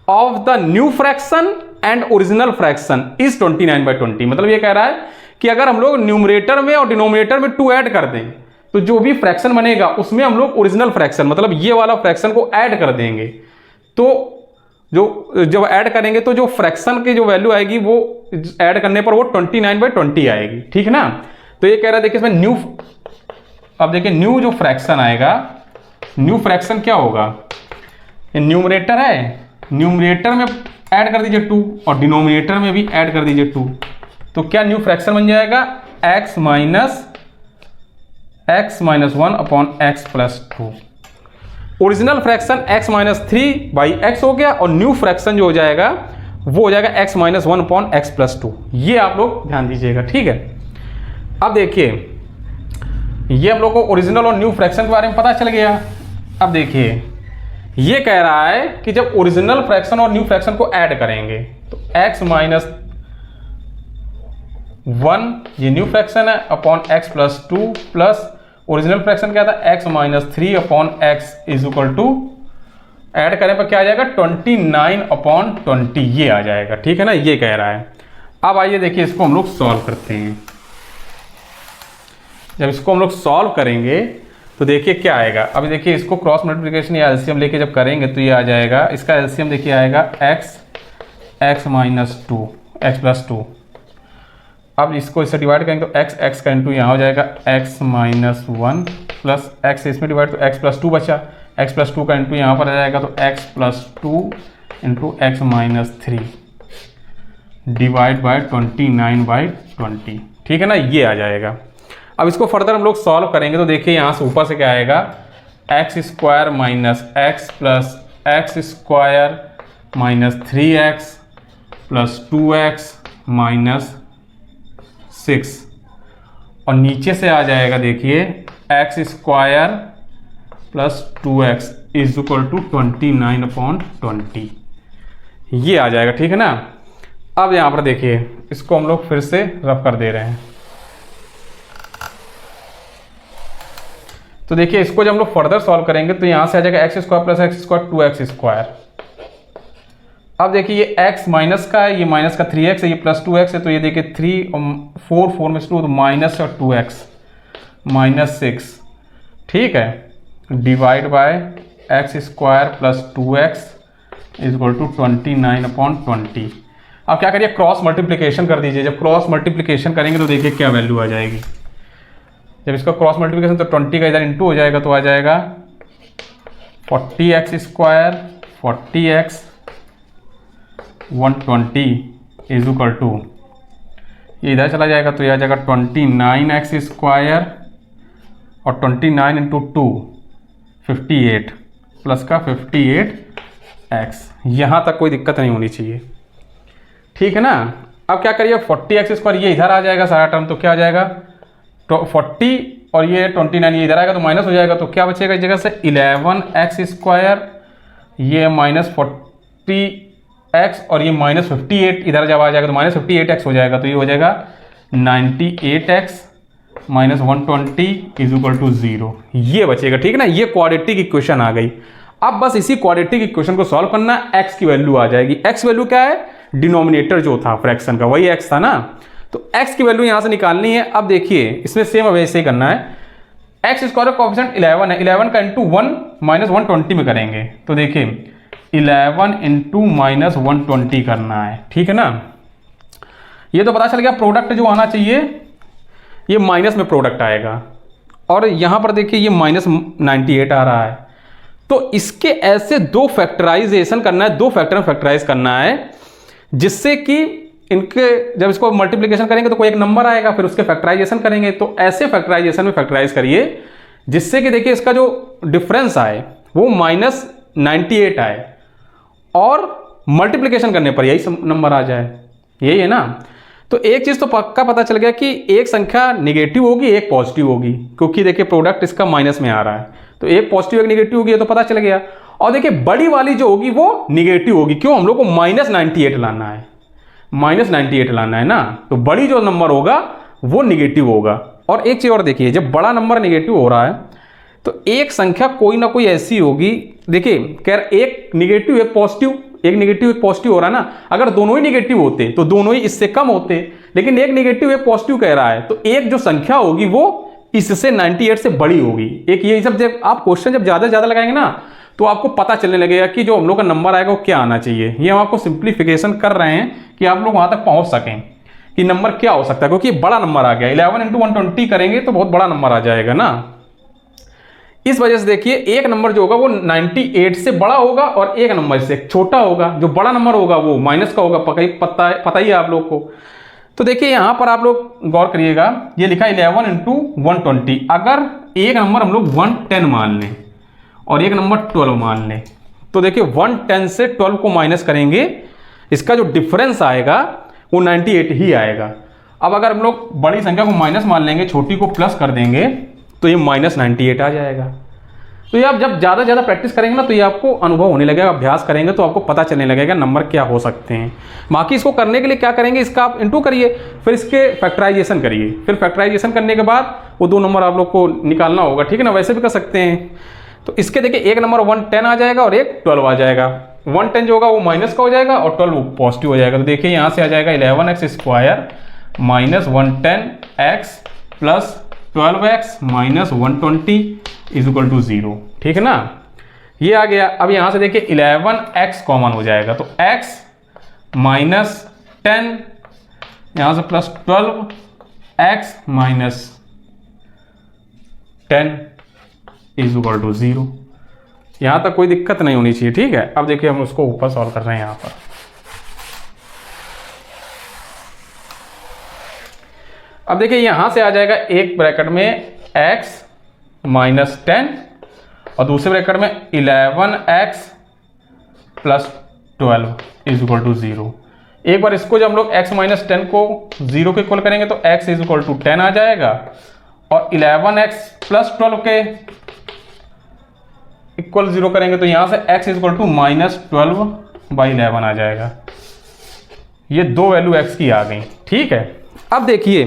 of the new fraction and original fraction is 29/20। मतलब ये कह रहा है कि अगर हम लोग न्यूमरेटर में और डिनोमिनेटर में 2 ऐड कर दें तो जो भी फ्रैक्शन बनेगा उसमें हम लोग ओरिजिनल फ्रैक्शन मतलब ये वाला फ्रैक्शन को ऐड कर देंगे। तो जो जब ऐड करेंगे तो जो फ्रैक्शन की जो वैल्यू आएगी वो ऐड करने पर वो 29/20 आएगी, ठीक है ना। तो ये कह रहा है देखिए इसमें न्यू, अब देखिए न्यू जो फ्रैक्शन आएगा, न्यू फ्रैक्शन क्या होगा, ये न्यूमरेटर है, न्यूमरेटर में ऐड कर दीजिए 2 और डिनोमिनेटर में भी ऐड कर दीजिए 2, तो क्या न्यू फ्रैक्शन बन जाएगा x -1/x + 2। Original fraction x -3/x हो गया और न्यू फ्रैक्शन जो हो जाएगा वो हो जाएगा x -1/x + 2। ये आप लोग ध्यान दीजिएगा, ठीक है। अब देखिए ये हम लोग को ओरिजिनल और न्यू फ्रैक्शन के बारे में पता चल गया। अब देखिए ये कह रहा है कि जब ओरिजिनल फ्रैक्शन और न्यू फ्रैक्शन को ऐड करेंगे तो x -1 ये न्यू फ्रैक्शन है upon x + 2 plus original fraction क्या था x -3/x is equal to, add करें पर क्या आ जाएगा 29/20 ये आ जाएगा, ठीक है ना। ये कह रहा है। अब आइए देखिए इसको हम लोग सॉल्व करते हैं। जब इसको हम लोग सॉल्व करेंगे तो देखिए क्या आएगा। अभी देखिए इसको क्रॉस मल्टीप्लिकेशन या एलसीएम लेके जब करेंगे तो ये आ जाएगा, इसका एलसीएम देखिए आएगा x minus two, x plus two. अब इसको इससे डिवाइड करेंगे तो x का इंटू यहाँ हो जाएगा x minus one plus x, इसमें डिवाइड तो x प्लस टू बचा, x प्लस टू का इंटू यहाँ पर आ जाएगा तो x plus two into x minus three divide by 29/20। ठीक है ना, ये आ जाएगा। अब इसको फर्दर हम लोग सॉल्व करेंगे तो देखिए यहाँ से ऊपर से क्या आएगा, x square minus x plus x square minus 3x plus 2x minus 6, और नीचे से आ जाएगा देखिए x square plus 2x is equal to 29/20, ये आ जाएगा। ठीक है ना। अब यहाँ पर देखिए इसको हम लोग फिर से रफ कर दे रहे हैं। तो देखिए इसको जब हम लोग फर्दर सॉल्व करेंगे तो यहाँ से आ जाएगा x square plus x square 2x square. अब देखिए ये x माइनस का है, ये माइनस का 3x है, ये प्लस 2x है, तो ये देखिए 3 और 4 में से 2 तो माइनस और 2x माइनस 6। ठीक है, divide by x square plus 2x is equal to 29/20। अब क्या करिए, क्रॉस मल्टीप्लिकेशन कर दीजिए। जब क्रॉस मल्टीप्लिकेशन करेंगे तो देखिए क्या वैल्यू आ जाएगी। जब इसका क्रॉस मल्टीप्लिकेशन तो 20 का इधर इंटू हो जाएगा तो आ जाएगा 40x square 40x 120 is equal to, ये इधर चला जाएगा तो ये आ जाएगा 29x स्क्वायर और 29 इंटू 2 58 प्लस का 58x। यहाँ तक कोई दिक्कत नहीं होनी चाहिए। ठीक है ना। अब क्या करिए 40x स्क्वायर ये इधर आ जाएगा सारा टर्म, तो क्या आ जाएगा तो 40 और ये 29 ये इधर आएगा तो माइनस हो जाएगा, तो क्या बचेगा इस जगह से 11x स्क्वायर, ये माइनस 40x और ये माइनस 58 इधर जब आ जाएगा तो माइनस 58x हो जाएगा, तो ये हो जाएगा 98x minus 120 is equal to 0, ये बचेगा। ठीक है ना, ये क्वाड्रेटिक इक्वेशन आ गई। अब बस इसी क्वाड्रेटिक इक्वेशन को सॉल्व करना, x की वैल्यू आ जाएगी। x वैल्यू क्या है, डिनोमिनेटर जो था फ्रैक्शन का वही x था ना, तो x की वैल्यू यहां से निकालनी है। अब देखिए इसमें सेम वैसे ही करना है, एक्स स्क्वायर का कोएफिशिएंट 11 है, 11 का इंटू 1 माइनस 120 में करेंगे तो देखिए 11 इंटू माइनस 120 करना है। ठीक है ना, ये तो पता चल गया। प्रोडक्ट जो आना चाहिए ये माइनस में प्रोडक्ट आएगा, और यहां पर देखिए ये माइनस 98 आ रहा है, तो इसके ऐसे दो फैक्टराइजेशन करना है, दो फैक्टर में फैक्टराइज करना है, जिससे कि इनके जब इसको मल्टीप्लिकेशन करेंगे तो कोई एक नंबर आएगा, फिर उसके फैक्टराइजेशन करेंगे, तो ऐसे फैक्टराइजेशन में फैक्टराइज करिए जिससे कि देखिए इसका जो डिफरेंस आए वो माइनस 98 आए, और मल्टीप्लिकेशन करने पर यही नंबर आ जाए, यही है ना। तो एक चीज़ तो पक्का पता चल गया कि एक संख्या निगेटिव होगी एक पॉजिटिव होगी, क्योंकि देखिए प्रोडक्ट इसका माइनस में आ रहा है, तो एक पॉजिटिव एक निगेटिव होगी, ये तो पता चल गया। और देखिए बड़ी वाली जो होगी वो निगेटिव होगी, क्यों, हम लोग को माइनस 98 लाना है, माइनस 98 लाना है ना, तो बड़ी जो नंबर होगा वो निगेटिव होगा। और एक चीज़ और देखिए, जब बड़ा नंबर निगेटिव हो रहा है तो एक संख्या कोई ना कोई ऐसी होगी, देखिए कह एक निगेटिव एक पॉजिटिव, एक निगेटिव एक पॉजिटिव हो रहा है ना, अगर दोनों ही निगेटिव होते तो दोनों ही इससे कम होते, लेकिन एक निगेटिव एक पॉजिटिव कह रहा है, तो एक जो संख्या होगी वो इससे 98 से बड़ी होगी। एक ये सब जब आप क्वेश्चन जब ज़्यादा से ज़्यादा लगाएंगे ना तो आपको पता चलने लगेगा कि जो हम लोग का नंबर आएगा वो क्या आना चाहिए। ये हम आपको सिंप्लीफिकेशन कर रहे हैं कि आप लोग वहां तक पहुंच सकें कि नंबर क्या हो सकता है, क्योंकि बड़ा नंबर आ गया, 11 इंटू 120 करेंगे तो बहुत बड़ा नंबर आ जाएगा ना। इस वजह से देखिए एक नंबर जो होगा वो 98 से बड़ा होगा और एक नंबर से छोटा होगा। जो बड़ा नंबर होगा वो माइनस का होगा, पता ही है आप लोग को। तो देखिए यहां पर आप लोग गौर करिएगा, ये लिखा 11 इंटू 120, अगर एक नंबर हम लोग 110 मान लें और एक नंबर 12 मान लें, तो देखिए 110 से 12 को माइनस करेंगे, इसका जो डिफरेंस आएगा वो 98 ही आएगा। अब अगर हम लोग बड़ी संख्या को माइनस मान लेंगे, छोटी को प्लस कर देंगे, तो ये माइनस 98 आ जाएगा। तो ये आप जब ज़्यादा ज़्यादा प्रैक्टिस करेंगे ना तो ये आपको अनुभव होने लगेगा, अभ्यास करेंगे तो आपको पता चलने लगेगा नंबर क्या हो सकते हैं। बाकी इसको करने के लिए क्या करेंगे, इसका आप इंटू करिए, फिर इसके फैक्टराइजेशन करिए, फिर फैक्टराइजेशन करने के बाद वो दो नंबर आप लोग को निकालना होगा। ठीक है ना, वैसे भी कर सकते हैं। तो इसके देखिए एक नंबर 110 आ जाएगा और एक 12 आ जाएगा। 110 जो होगा वो माइनस का हो जाएगा और 12 पॉजिटिव हो जाएगा। तो देखिए यहाँ से आ जाएगा 11x square minus 110x plus 12x minus 120 is equal to 0। ठीक है ना, ये आ गया। अब यहां से देखिए 11x कॉमन हो जाएगा, तो x माइनस 10 यहां से plus 12x minus 10 is equal to 0। यहां तक कोई दिक्कत नहीं होनी चाहिए। ठीक है, अब देखिए हम उसको ऊपर सॉल्व कर रहे हैं। यहां पर अब देखिए यहां से आ जाएगा एक ब्रैकेट में x माइनस 10 और दूसरे ब्रैकेट में 11x plus 12 is equal to 0। एक बार इसको जब हम लोग x माइनस 10 को 0 के इक्वल करेंगे तो x इज इक्वल टू 10 आ जाएगा और 11x प्लस 12 के इक्वल 0 करेंगे तो यहां से x is equal to minus 12/11 आ जाएगा। ये दो वैल्यू x की आ गई। ठीक है, अब देखिए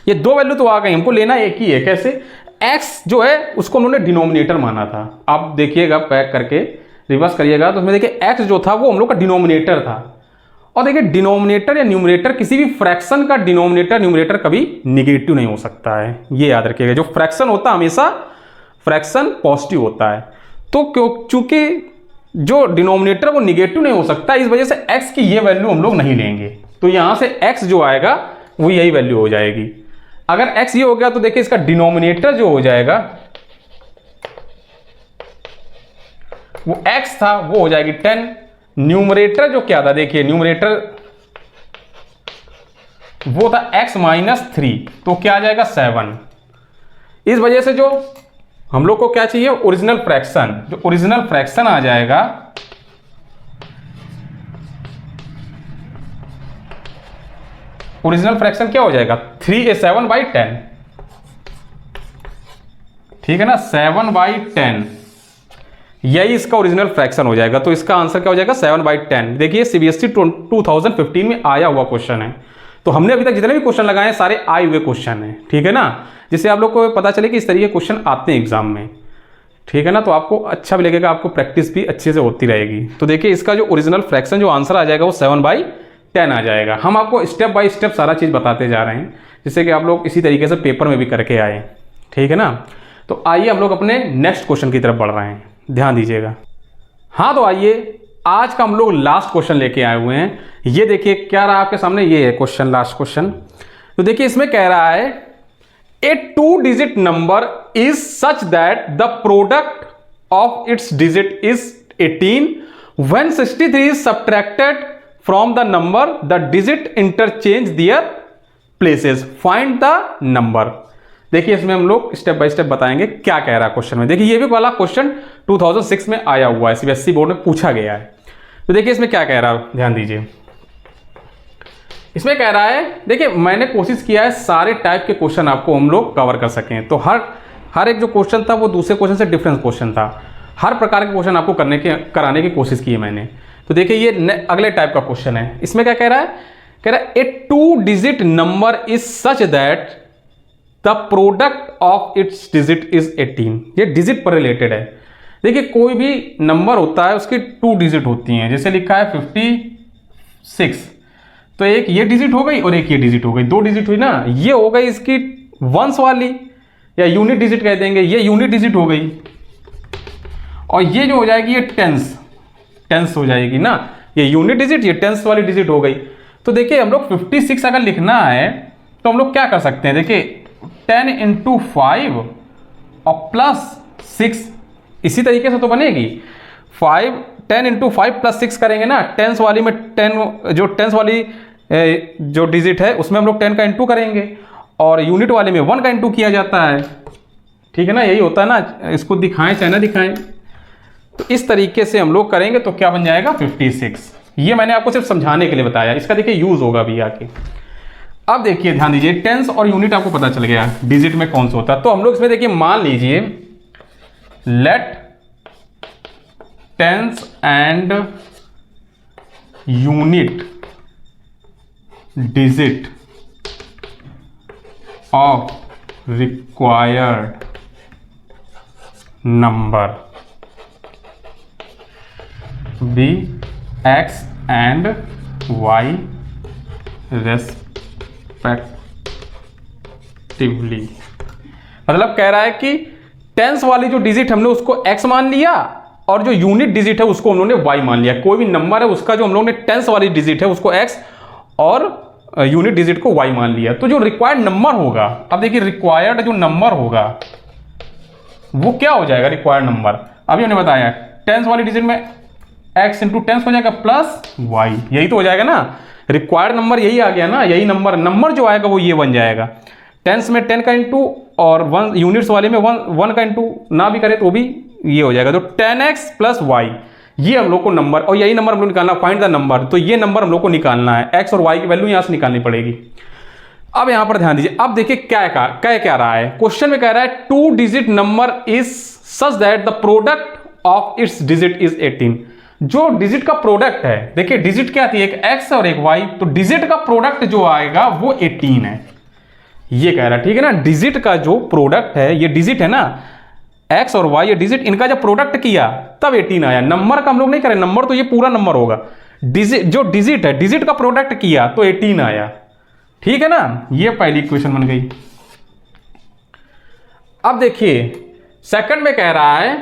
ये दो वैल्यू तो आ गई, हमको लेना एक ही है। कैसे? x जो है उसको उन्होंने डिनोमिनेटर माना था। आप देखिएगा पैक करके रिवर्स करिएगा तो उसमें देखिए x जो था वो हम लोग का डिनोमिनेटर था। और देखिए डिनोमिनेटर या न्यूमरेटर, किसी भी फ्रैक्शन का डिनोमिनेटर न्यूमरेटर कभी निगेटिव नहीं हो सकता है, ये याद रखिएगा। जो फ्रैक्शन होता है हमेशा फ्रैक्शन पॉजिटिव होता है। तो चूंकि जो डिनोमिनेटर वो निगेटिव नहीं हो सकता, इस वजह से x की ये वैल्यू हम लोग नहीं लेंगे। तो यहां से x जो आएगा वो यही वैल्यू हो जाएगी। अगर x ये हो गया तो देखिए इसका डिनोमिनेटर जो हो जाएगा वो x था वो हो जाएगी 10। न्यूमरेटर जो क्या था, देखिए न्यूमरेटर वो था x माइनस 3, तो क्या आ जाएगा 7। इस वजह से जो हम लोग को क्या चाहिए, ओरिजिनल फ्रैक्शन। जो ओरिजिनल फ्रैक्शन आ जाएगा ओरिजिनल फ्रैक्शन क्या हो जाएगा 7/10। ठीक है ना, 7/10 यही इसका ओरिजिनल फ्रैक्शन हो जाएगा। तो इसका आंसर क्या हो जाएगा 7/10। देखिए सीबीएसई 2015 में आया हुआ क्वेश्चन है। तो हमने अभी तक जितने भी क्वेश्चन लगाए सारे आए हुए क्वेश्चन हैं। ठीक है ना, जिससे आप लोग को पता चले कि इस तरीके के क्वेश्चन आते हैं एग्जाम में। ठीक है ना, तो आपको अच्छा भी लगेगा, आपको प्रैक्टिस भी अच्छे से होती रहेगी। तो देखिए इसका जो ओरिजिनल फ्रैक्शन जो आंसर आ जाएगा वो 7/10 आ जाएगा। हम आपको स्टेप बाय स्टेप सारा चीज़ बताते जा रहे हैं जिससे कि आप लोग इसी तरीके से पेपर में भी करके आए। ठीक है ना, तो आइए हम लोग अपने नेक्स्ट क्वेश्चन की तरफ बढ़ रहे हैं, ध्यान दीजिएगा। हाँ, तो आइए आज का हम लोग लास्ट क्वेश्चन लेके आए हुए हैं। ये देखिए क्या रहा आपके सामने, ये है क्वेश्चन, लास्ट क्वेश्चन। तो देखिए इसमें कह रहा है a 2 digit number is such that the product of its digit is 18 when 63 is subtracted from the number the digit interchange their places, find the number. देखिए इसमें हम लोग स्टेप बाय स्टेप बताएंगे क्या कह रहा है क्वेश्चन में। देखिए ये भी वाला क्वेश्चन 2006 में आया हुआ है, सीबीएसई बोर्ड में पूछा गया है। तो देखिए इसमें क्या कह रहा है, ध्यान दीजिए। इसमें कह रहा है, देखिए मैंने कोशिश किया है सारे टाइप के क्वेश्चन आपको हम लोग कवर कर सकें। तो हर एक जो क्वेश्चन था वो दूसरे क्वेश्चन से डिफरेंट क्वेश्चन था। हर प्रकार के क्वेश्चन आपको कराने की कोशिश की है मैंने। तो देखिए ये अगले टाइप का क्वेश्चन है। इसमें क्या कह रहा है, कह रहा है a 2 digit number is such that the product of its digit is 18। ये डिजिट पर रिलेटेड है। देखिए कोई भी नंबर होता है उसकी 2 डिजिट होती हैं। जैसे लिखा है 56, तो एक ये डिजिट हो गई और एक ये डिजिट हो गई, 2 डिजिट हुई ना। ये हो गई इसकी वंस वाली या यूनिट डिजिट कह देंगे, ये यूनिट डिजिट हो गई। और ये जो हो जाएगी ये टेंस हो जाएगी ना, ये यूनिट डिजिट, ये टेंस वाली डिजिट हो गई। तो देखिए हम लोग 56 अगर लिखना है तो हम लोग क्या कर सकते हैं, देखिए 10 × 5 और प्लस 6, इसी तरीके से तो बनेगी। 10 × 5 + 6 करेंगे ना, टेंस वाली में 10, जो टेंस वाली जो डिजिट है उसमें हम लोग 10 का इंटू करेंगे और यूनिट वाले में 1 का इंटू किया जाता है। ठीक है ना, यही होता है ना, इसको दिखाएं चाहे ना दिखाएं। तो इस तरीके से हम लोग करेंगे तो क्या बन जाएगा 56। ये मैंने आपको सिर्फ समझाने के लिए बताया, इसका देखिए यूज होगा भी आके। अब देखिए ध्यान दीजिए, टेंस और यूनिट आपको पता चल गया डिजिट में कौन सा होता है। तो हम लोग इसमें देखिए मान लीजिए let tens and unit digit of required number be x and y respectively। Respectively. मतलब कह रहा है कि टेंस वाली जो डिजिट हमने उसको x मान लिया और जो यूनिट डिजिट है उसको हम लोगों ने y मान लिया। कोई भी नंबर है उसका जो हम लोगों ने टेंस वाली डिजिट है उसको x और यूनिट डिजिट को y मान लिया। तो जो रिक्वायर्ड नंबर होगा, अब देखिए रिक्वायर्ड जो नंबर होगा वो क्या हो जाएगा, रिक्वायर्ड नंबर अभी हमने बताया टेंस वाली डिजिट में x इंटू टेंस हो जाएगा प्लस y, यही तो हो जाएगा ना। रिक्वायर्ड नंबर यही आ गया ना, यही नंबर जो आएगा वो ये बन जाएगा। टेंस में 10 का इंटू और 1 यूनिट्स वाले में 1 का इंटू ना भी करे तो भी ये हो जाएगा। तो 10x प्लस वाई, ये हम लोग को नंबर, और यही नंबर हम लोग निकालना, फाइंड द नंबर। तो ये नंबर हम लोग को निकालना है, x और y की वैल्यू यहाँ से निकालनी पड़ेगी। अब यहाँ पर ध्यान दीजिए, अब देखिए क्या रहा है क्वेश्चन में, कह रहा है 2 digit number is such that the product of its digit is 18। जो डिजिट का प्रोडक्ट है, देखिए डिजिट क्या थी, एक x और एक y, तो डिजिट का प्रोडक्ट जो आएगा वो 18 है, ये कह रहा है, ठीक है ना। डिजिट का जो प्रोडक्ट है, ये डिजिट है ना, x और y, ये डिजिट, इनका जब प्रोडक्ट किया तब 18 आया। नंबर का हम लोग नहीं करें, नंबर तो ये पूरा नंबर होगा। डिजिट जो डिजिट है, डिजिट का प्रोडक्ट किया तो 18 आया, ठीक है ना। ये पहली इक्वेशन बन गई। अब देखिए सेकंड में कह रहा है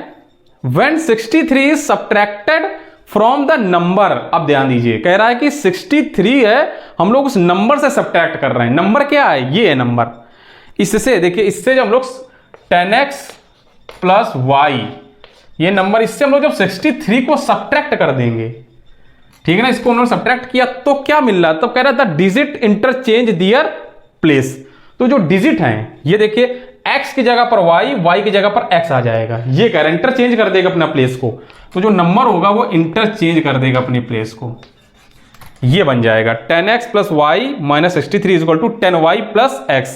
when 63 is subtracted from the number. अब ध्यान दीजिए, कह रहा है कि 63 है, हम लोग उस नंबर से सब्ट्रैक्ट कर रहे हैं। नंबर क्या है, ये है नंबर। इससे देखिए, इससे जब हम लोग 10x प्लस वाई, ये नंबर, इससे हम लोग जब 63 को सब्ट्रैक्ट कर देंगे, ठीक है ना, इसको उन्होंने सब्ट्रैक्ट किया तो क्या मिल रहा है, तो कह रहा था डिजिट इंटरचेंज दियर प्लेस। तो जो डिजिट हैं, ये देखिए x की जगह पर y की जगह पर x आ जाएगा, ये कह रहा है इंटरचेंज कर देगा अपना प्लेस को। तो जो नंबर होगा वो इंटरचेंज कर देगा अपनी प्लेस को, ये बन जाएगा 10x plus y minus 63 is equal to 10y plus x।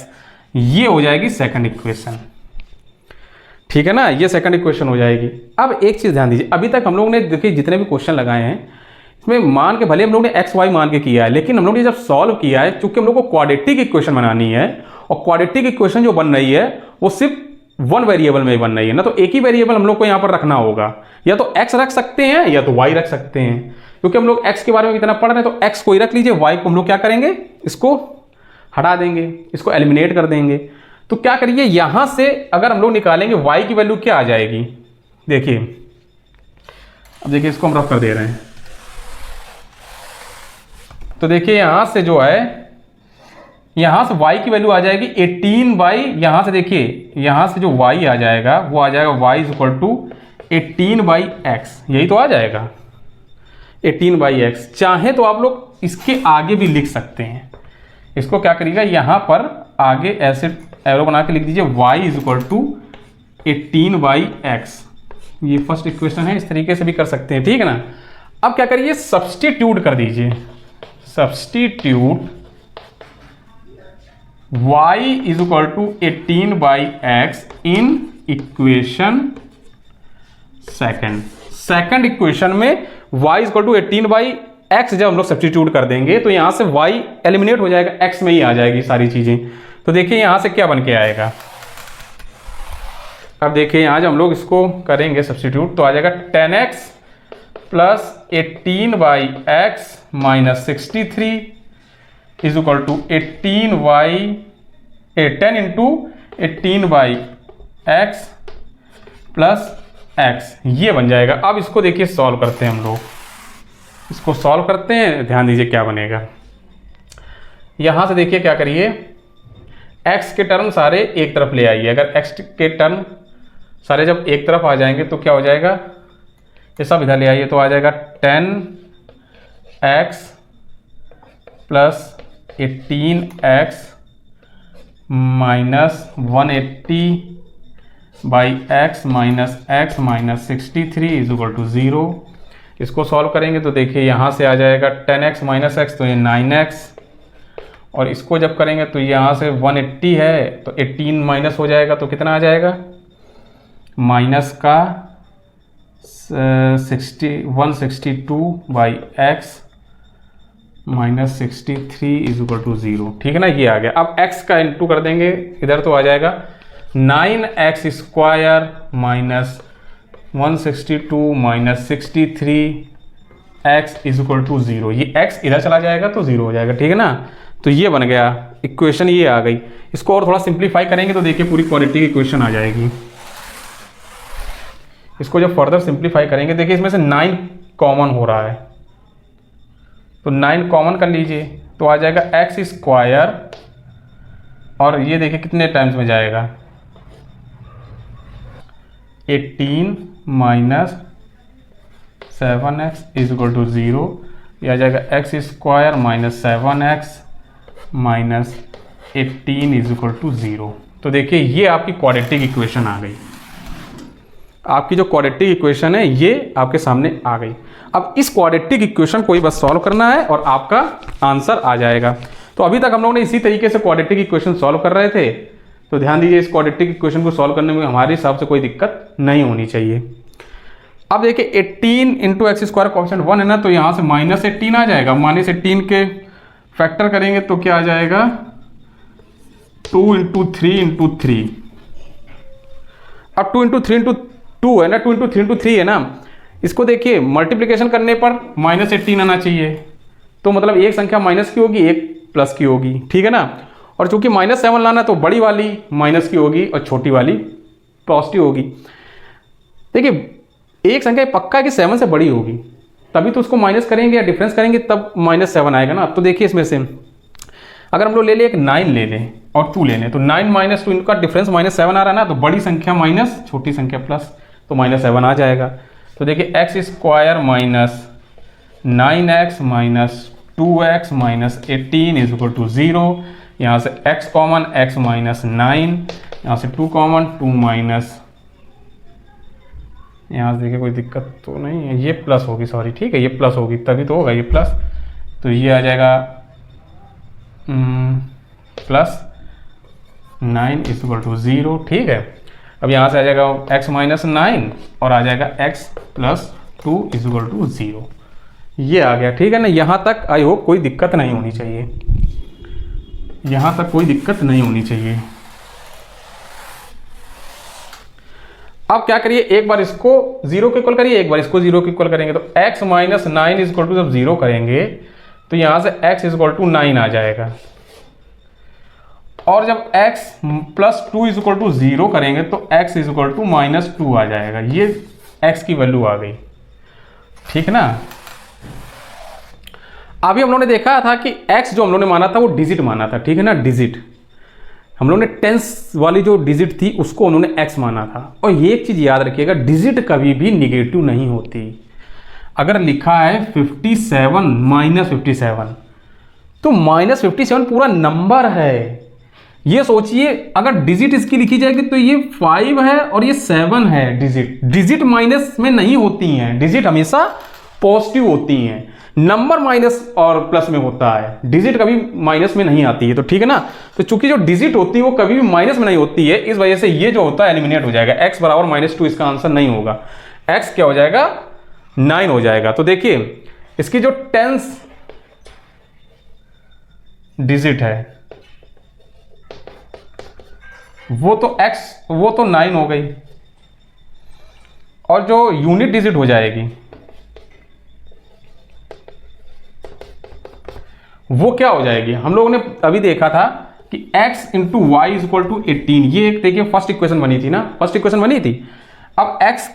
ये हो जाएगी सेकंड इक्वेशन, ठीक है ना, ये सेकंड इक्वेशन हो जाएगी। अब एक चीज ध्यान दीजिए, अभी तक हम लोग ने देखिए जितने भी क्वेश्चन लगाए हैं इसमें मान के, भले हम लोग ने एक्स वाई मान के किया है, लेकिन हम लोग ने जब सॉल्व किया है, चूंकि हम लोग को क्वाड्रेटिक इक्वेशन बनानी है, और क्वाड्रेटिक इक्वेशन जो बन रही है वो सिर्फ वन वेरिएबल में बन रही है ना, तो एक ही वेरिएबल हम लोग को यहाँ पर रखना होगा। या तो x रख सकते हैं या तो y रख सकते हैं, क्योंकि हम लोग x के बारे में इतना पढ़ रहे हैं, तो x को ही रख लीजिए, y को हम लोग क्या करेंगे, इसको हटा देंगे, इसको एलिमिनेट कर देंगे। तो क्या करिए, यहां से अगर हम लोग निकालेंगे y की वैल्यू क्या आ जाएगी, देखिए अब देखिए इसको हम रफ कर दे रहे हैं। तो देखिए यहां से जो है, यहां से y की वैल्यू आ जाएगी 18 बाई, यहां से देखिए यहां से जो y आ जाएगा वो आ जाएगा y is equal to 18 by x, यही तो आ जाएगा 18 बाई एक्स। चाहे तो आप लोग इसके आगे भी लिख सकते हैं, इसको क्या करिएगा, यहां पर आगे ऐसे एरो बना के लिख दीजिए y is equal to 18 by x, ये फर्स्ट इक्वेशन है, इस तरीके से भी कर सकते हैं, ठीक है ना। अब क्या करिए, सब्स्टिट्यूट कर दीजिए, substitute y is equal to 18 by x in equation second equation में y is equal to 18 by x जब हम लोग सब्स्टिट्यूट कर देंगे तो यहां से y एलिमिनेट हो जाएगा, x में ही आ जाएगी सारी चीजें। तो देखिए यहां से क्या बन के आएगा, अब देखिए यहां जब हम लोग इसको करेंगे सब्स्टिट्यूट तो आ जाएगा 10x plus 18 by x minus 63 is equal to 10 into 18 by x plus x, ये बन जाएगा। अब इसको देखिए सॉल्व करते हैं हम लोग, इसको सॉल्व करते हैं, ध्यान दीजिए क्या बनेगा। यहां से देखिए क्या करिए, x के टर्म सारे एक तरफ ले आइए। अगर x के टर्म सारे जब एक तरफ आ जाएंगे तो क्या हो जाएगा, ये सब इधर ले आइए, तो आ जाएगा 10x plus 18x minus 180 by x minus x minus 63 is equal to 0। इसको सॉल्व करेंगे तो देखिए यहाँ से आ जाएगा 10x माइनस एक्स, तो ये 9x, और इसको जब करेंगे तो यहाँ से 180 है तो 18 माइनस हो जाएगा, तो कितना आ जाएगा, माइनस का 162 by x minus 63 is equal to 0, ठीक है ना, ये आ गया। अब x का इंटू कर देंगे इधर तो आ जाएगा 9x square minus 162 minus 63 x is equal to 0, ये x इधर चला जाएगा तो 0 हो जाएगा, ठीक है ना। तो ये बन गया इक्वेशन ये आ गई। इसको और थोड़ा सिंप्लीफाई करेंगे तो देखिए पूरी क्वाड्रेटिक इक्वेशन आ जाएगी। इसको जब फर्दर सिंप्लीफाई करेंगे, देखिए इसमें से 9 कॉमन हो रहा है, तो 9 कॉमन कर लीजिए तो आ जाएगा एक्स स्क्वायर, और ये देखिए कितने टाइम्स में जाएगा, 18 minus 7x is equal to 0। यह आ जाएगा x square minus 7x minus 18 is equal to 0। तो देखिए ये आपकी क्वाड्रेटिक इक्वेशन आ गई। आपकी जो क्वाड्रेटिक इक्वेशन है ये आपके सामने आ गई। अब इस क्वाड्रेटिक इक्वेशन को ही बस सॉल्व करना है और आपका आंसर आ जाएगा। तो अभी तक हम लोगों ने इसी तरीके से क्वाड्रेटिक इक्वेशन सॉल्व कर रहे थे, तो ध्यान दीजिए इस क्वाड्रेटिक इक्वेशन को सॉल्व करने में हमारे हिसाब से कोई दिक्कत नहीं होनी चाहिए। अब देखिए 18 इंटू एक्स स्क्वायर कोएफिशिएंट 1 है ना, तो यहाँ से माइनस 18 आ जाएगा। माइनस 18 के फैक्टर करेंगे तो क्या आ जाएगा, 2 इंटू 3 इंटू 3। अब 2 इंटू 3 इंटू 2 है ना, 2 इंटू 3 इंटू 3 है ना, इसको देखिए मल्टीप्लिकेशन करने पर माइनस 18 आना चाहिए। तो मतलब एक संख्या माइनस की होगी, एक प्लस की होगी, ठीक है ना। और चूंकि -7 लाना तो बड़ी वाली माइनस की होगी और छोटी वाली पॉजिटिव होगी। देखिए एक संख्या पक्का है कि 7 से बड़ी होगी, तभी तो उसको माइनस करेंगे या डिफरेंस करेंगे तब -7 आएगा ना। तो देखिए इसमें से अगर हम लोग ले लें एक 9 ले लें और 2 ले लें, तो 9 माइनस 2 इनका डिफरेंस -7 आ रहा है ना, तो बड़ी संख्या माइनस छोटी संख्या प्लस, तो -7 आ जाएगा। तो देखिए x square minus 9x minus 2x minus 18 is equal to 0। यहाँ से x कॉमन, x माइनस 9, यहाँ से 2 कॉमन, 2 माइनस, यहाँ से देखिए कोई दिक्कत तो नहीं है, ये प्लस होगी, सॉरी ठीक है ये प्लस होगी तभी तो होगा ये प्लस। तो ये आ जाएगा प्लस 9 इज इक्वल टू 0, ठीक है। अब यहाँ से आ जाएगा x माइनस 9 और आ जाएगा x plus 2 is equal to 0। ये आ गया, ठीक है ना। यहाँ तक आई होप कोई दिक्कत नहीं होनी चाहिए, यहाँ तक कोई दिक्कत नहीं होनी चाहिए। अब क्या करिए, एक बार इसको 0 के इक्वल करिए, एक बार इसको 0 के इक्वल करेंगे। तो x minus 9 is equal to जब 0 करेंगे तो यहाँ से x इज इक्वल टू 9 आ जाएगा, और जब x plus 2 is equal to 0 करेंगे तो x is equal to minus 2 आ जाएगा। ये x की वैल्यू आ गई, ठीक है ना। अभी हम लोगों ने देखा था कि x जो हम लोगों ने माना था वो डिजिट माना था, ठीक है ना, डिजिट। हम लोगों ने टेंस वाली जो डिजिट थी उसको उन्होंने x माना था। और ये एक चीज याद रखिएगा, डिजिट कभी भी निगेटिव नहीं होती। अगर लिखा है 57 माइनस 57 तो माइनस 57 पूरा नंबर है। ये सोचिए अगर डिजिट इसकी लिखी जाएगी तो ये 5 है और ये 7 है। डिजिट माइनस में नहीं होती हैं, डिजिट हमेशा पॉजिटिव होती हैं। नंबर माइनस और प्लस में होता है, डिजिट कभी माइनस में नहीं आती है, तो ठीक है ना। तो चूंकि जो डिजिट होती है वो कभी भी माइनस में नहीं होती है, इस वजह से ये जो होता है एलिमिनेट हो जाएगा। x बराबर -2 इसका आंसर नहीं होगा, x क्या हो जाएगा 9 हो जाएगा। तो देखिए इसकी जो टेंस डिजिट है वो तो 9 हो गई, और जो यूनिट डिजिट हो जाएगी वो क्या हो जाएगी। हम लोगों ने अभी देखा था कि x into y is equal to 18, ये एक देखिए फर्स्ट इक्वेशन बनी थी ना, फर्स्ट इक्वेशन बनी थी। अब x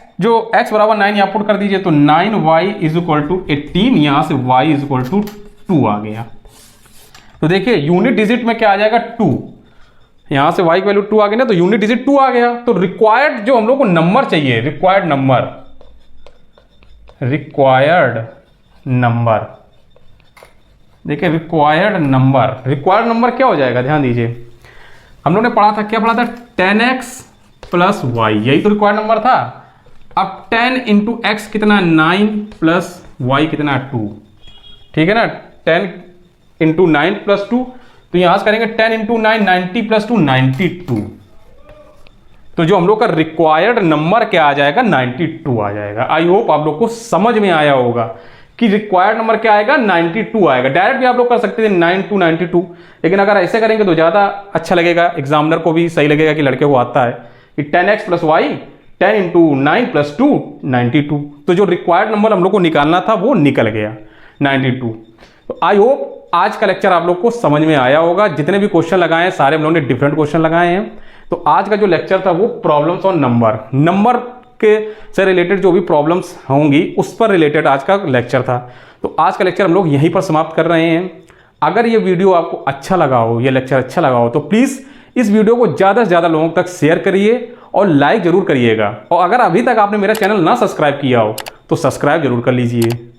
बराबर 9 यहाँ पुट कर दीजिए, तो 9y इज इक्वल टू 18, यहाँ से y इज इक्वल टू 2 आ गया। तो देखिए यूनिट डिजिट में क्या आ जाएगा 2, यहाँ से y की वैल्यू 2 आ गई ना, तो यूनिट डिजिट 2 आ गया। तो रिक्वायर्ड जो हम लोग को नंबर चाहिए, रिक्वायर्ड नंबर देखिए रिक्वायर्ड नंबर क्या हो जाएगा, ध्यान दीजिए। हम लोग ने पढ़ा था, क्या पढ़ा था, 10x प्लस वाई, यही तो रिक्वायर्ड नंबर था। अब 10 इंटू एक्स कितना 9 प्लस वाई कितना 2, ठीक है ना। 10 इंटू 9 प्लस 2, तो यहां से करेंगे 10 इंटू 9 90 प्लस 2 92। तो जो हम लोग का रिक्वायर्ड नंबर क्या आ जाएगा 92 आ जाएगा। आई होप आप लोग को समझ में आया होगा कि रिक्वायर्ड नंबर क्या आएगा 92 आएगा। डायरेक्ट भी आप लोग कर सकते थे 9 to 92, लेकिन अगर ऐसे करेंगे तो ज़्यादा अच्छा लगेगा, एग्जामिनर को भी सही लगेगा कि लड़के को आता है कि 10x plus Y 10 into 9 plus 2 92। तो जो रिक्वायर्ड नंबर हम लोग को निकालना था वो निकल गया 92। तो आई होप आज का लेक्चर आप लोग को समझ में आया होगा। जितने भी क्वेश्चन लगाए हैं सारे हम लोगों ने डिफरेंट क्वेश्चन लगाए हैं। तो आज का जो लेक्चर था वो प्रॉब्लम्स ऑन नंबर के से रिलेटेड जो भी प्रॉब्लम्स होंगी उस पर रिलेटेड आज का लेक्चर था। तो आज का लेक्चर हम लोग यहीं पर समाप्त कर रहे हैं। अगर ये वीडियो आपको अच्छा लगा हो, ये लेक्चर अच्छा लगा हो, तो प्लीज़ इस वीडियो को ज़्यादा से ज़्यादा लोगों तक शेयर करिए और लाइक ज़रूर करिएगा। और अगर अभी तक आपने मेरा चैनल ना सब्सक्राइब किया हो तो सब्सक्राइब जरूर कर लीजिए।